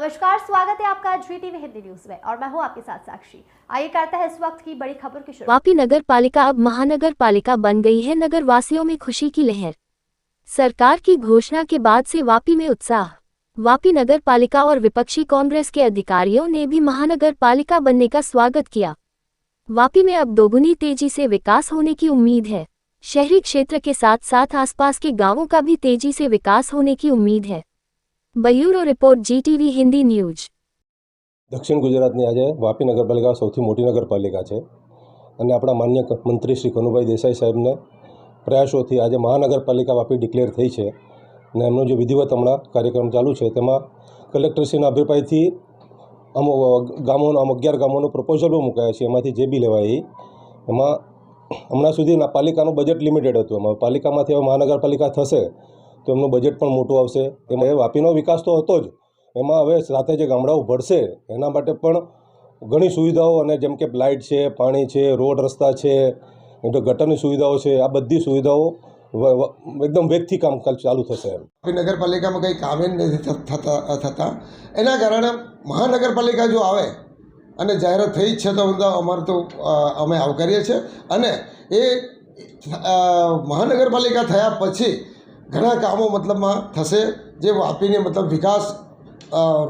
नमस्कार, स्वागत है आपका GTV हिंदी न्यूज में और मैं हूं आपके साथ साक्षी। आइए करते हैं इस वक्त की बड़ी खबर की शुरुआत। वापी नगर पालिका अब महानगर पालिका बन गई है। नगर वासियों में खुशी की लहर। सरकार की घोषणा के बाद से वापी में उत्साह। वापी नगर पालिका और विपक्षी कांग्रेस के अधिकारियों ने भी महानगर पालिका बनने का स्वागत किया। वापी में अब दोगुनी तेजी से विकास होने की उम्मीद है। शहरी क्षेत्र के साथ साथ आसपास के गांवों का भी तेजी से विकास होने की उम्मीद है। Bureau report GTV Hindi news. दक्षिण गुजरातनी आज वापी नगरपालिका सौथी मोटी नगरपालिका है और अपना मान्य मंत्री श्री कनुभाई देसाई साहेब ने प्रयासों आज महानगरपालिका वापी डिक्लेर थी है। एमनो जो विधिवत हमणा कार्यक्रम चालू है तेमा कलेक्टरश्रीना अभिप्राय थी गामों 11 गामों प्रपोजलों मुकाया है। एमांथी जे बी लेवाय एमां हमणां सुधी पालिकानुं बजेट लिमिटेड हतुं। पालिकामांथी हवे महानगरपालिका थशे तो एमनुं बजेट पण मोटुं आवशे। एमां वापीनो विकास तो हतो ज, एमां हवे साथे जे गामडाओ भळशे एना माटे पण घणी सुविधाओ अने जेम के लाइट है, पाणी है, रोड रस्ता है, गटરની सुविधाओ है, आ बधी सुविधाओ एकदम वेगथी काम चालू थशे। नगरपालिकामां कंई काम ज नथी थता एना कारणे महानगरपालिका जो आवे અને જાહેરાત થઈ જ છે તો અમારે તો અમે આવકારીએ છીએ અને એ મહાનગરપાલિકા થયા પછી ઘણા કામો મતલબમાં થશે જે વાપીને મતલબ વિકાસ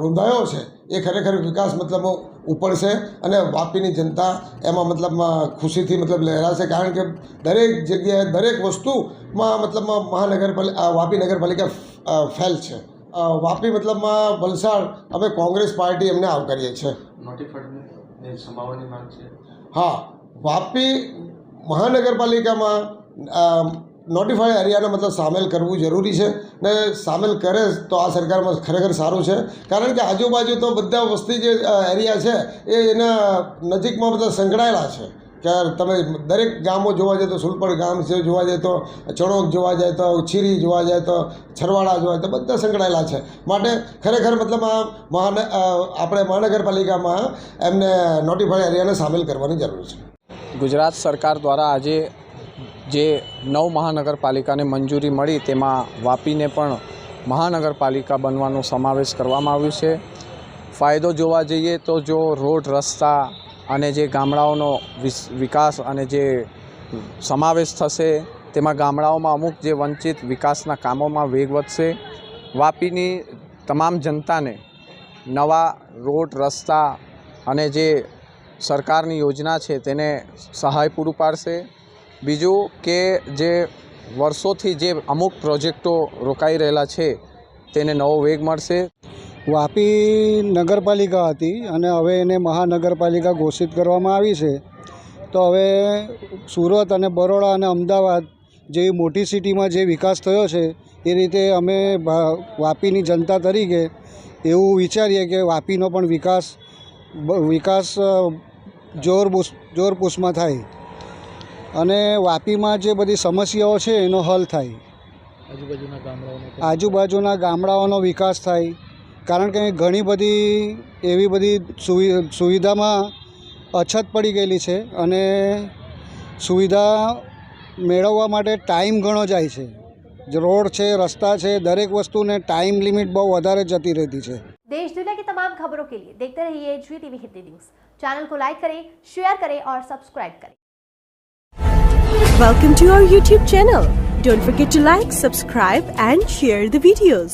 રૂંધાયો છે એ ખરેખર વિકાસ મતલબ ઉપડશે અને વાપીની જનતા એમાં મતલબમાં ખુશીથી મતલબ લહેરાશે કારણ કે દરેક જગ્યાએ દરેક વસ્તુમાં મતલબમાં વાપી નગરપાલિકા ફેલ છે। વાપી મતલબમાં વલસાડ અમે કોંગ્રેસ પાર્ટી એમને આવકારીએ છીએ। हाँ, वापी महानगरपालिकामां नोटिफाइड एरियाने मतलब सामेल करवू जरूरी है ने सामेल करे तो आ सरकार में खरेखर सारूँ है कारण के आजूबाजू तो बधा वस्ती जो एरिया है एना नजीक में मतलब संकड़ायेला है कि तमे दरेक गामों जोवा जाए तो सुलपड़ गाम से जोवा जाए तो चणोक जोवा जाए तो छीरी जोवा जाए तो छरवाड़ा जोवा तो बधा संकड़ायेला है। माटे खरेखर मतलब आपणे महानगरपालिका में एमने नोटिफाइड एरिया ने सामेल करवानी जरूर है। गुजरात सरकार द्वारा आज जे 9 महानगरपालिका ने मंजूरी मळी तेमां वापी ने पण महानगरपालिका बनवानो समावेश करवामां आव्यो छे। फायदो जोवा जईए तो जो रोड रस्ता अने जे गामडाओनो विकास अने जे समावेश थशे तेमां गामडाओमां अमुक जे वंचित विकासना कामोमां वेग वधशे। वापीनी तमाम जनताने नवा रोड रस्ता अने जे सरकारनी योजना छे तेने सहाय पूरू पाडशे। बीजू के जे वर्षोथी जे अमुक प्रोजेक्टो रोकाई रहेला छे तेने नवो वेग मळशे। वापी नगरपालिका हती अने हवे एने महानगरपालिका घोषित करवामां आवी छे तो हवे सूरत अने बरोड़ा अने अमदावाद जेवी मोटी सिटीमां जे विकास थयो छे ए रीते अमे वापीनी जनता तरीके एवुं विचारीए के वापीनो पण विकास जोरपूसमां थाय अने वापीमां जे बधी समस्याओ छे एनो हल थाय, आजूबाजूना गामडाओनो विकास थाय कारण के घणी बधी एवी बधी सुविधामां अछत पड़ी गयेली छे अने सुविधा मेळववा माटे टाइम घणो जाय छे। रोड छे, रस्ता छे, दरेक वस्तुने टाइम लिमिट बहुत वधारे जती रहती है। देश दुनिया की तमाम खबरों के लिए देखते रहिए GTV हिंदी न्यूज। चैनल को लाइक करें, शेयर करें और सब्सक्राइब करें। Welcome to our YouTube channel. Don't forget to like, subscribe and share the videos.